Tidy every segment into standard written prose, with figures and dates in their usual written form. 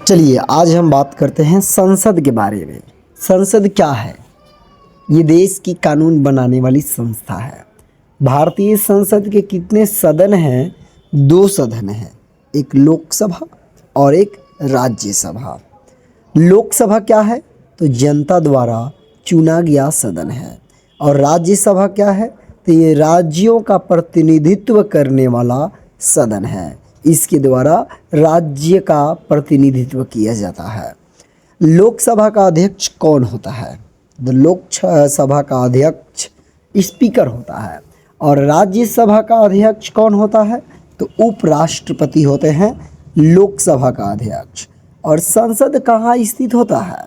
चलिए आज हम बात करते हैं संसद के बारे में। संसद क्या है? ये देश की कानून बनाने वाली संस्था है। भारतीय संसद के कितने सदन हैं? 2 सदन हैं, एक लोकसभा और एक राज्यसभा। लोकसभा क्या है? तो जनता द्वारा चुना गया सदन है। और राज्यसभा क्या है? तो ये राज्यों का प्रतिनिधित्व करने वाला सदन है। इसके द्वारा राज्य का प्रतिनिधित्व किया जाता है। लोकसभा का अध्यक्ष कौन होता है? तो लोकसभा का अध्यक्ष स्पीकर होता है। और राज्यसभा का अध्यक्ष कौन होता है? तो उपराष्ट्रपति होते हैं लोकसभा का अध्यक्ष। और संसद कहाँ स्थित होता है?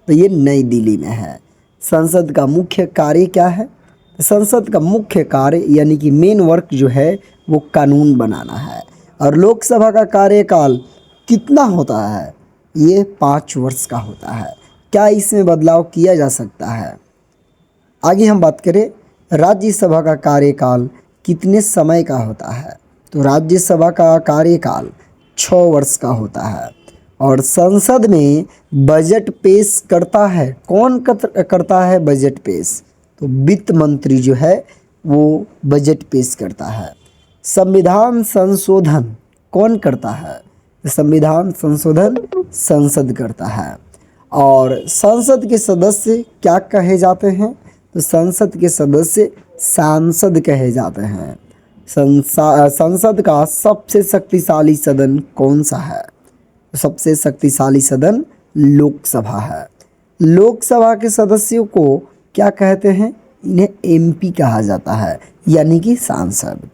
तो ये नई दिल्ली में है। संसद का मुख्य कार्य क्या है? संसद का मुख्य कार्य यानी कि मेन वर्क जो है वो कानून बनाना है। और लोकसभा का कार्यकाल कितना होता है? ये 5 वर्ष का होता है। क्या इसमें बदलाव किया जा सकता है? आगे हम बात करें राज्यसभा का कार्यकाल कितने समय का होता है? तो राज्यसभा का कार्यकाल 6 वर्ष का होता है। और संसद में बजट पेश करता है कौन करता है बजट पेश? तो वित्त मंत्री जो है वो बजट पेश करता है। संविधान संशोधन कौन करता है? संविधान संशोधन संसद करता है। और संसद के सदस्य क्या कहे जाते हैं? तो संसद के सदस्य सांसद कहे जाते हैं। संसद का सबसे शक्तिशाली सदन कौन सा है? सबसे शक्तिशाली सदन लोकसभा है। लोकसभा के सदस्यों को क्या कहते हैं? इन्हें एमपी कहा जाता है यानी कि सांसद।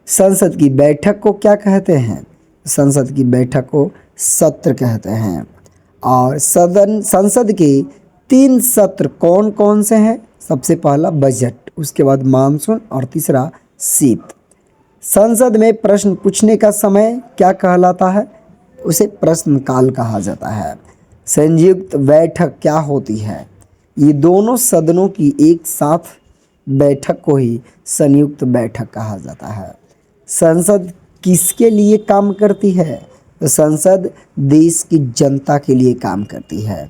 संसद की बैठक को क्या कहते हैं? संसद की बैठक को सत्र कहते हैं। और संसद के 3 सत्र कौन कौन से हैं? सबसे पहला बजट, उसके बाद मानसून और तीसरा शीत। संसद में प्रश्न पूछने का समय क्या कहलाता है? उसे प्रश्नकाल कहा जाता है। संयुक्त बैठक क्या होती है? ये दोनों सदनों की एक साथ बैठक को ही संयुक्त बैठक कहा जाता है। संसद किसके लिए काम करती है? तो संसद देश की जनता के लिए काम करती है।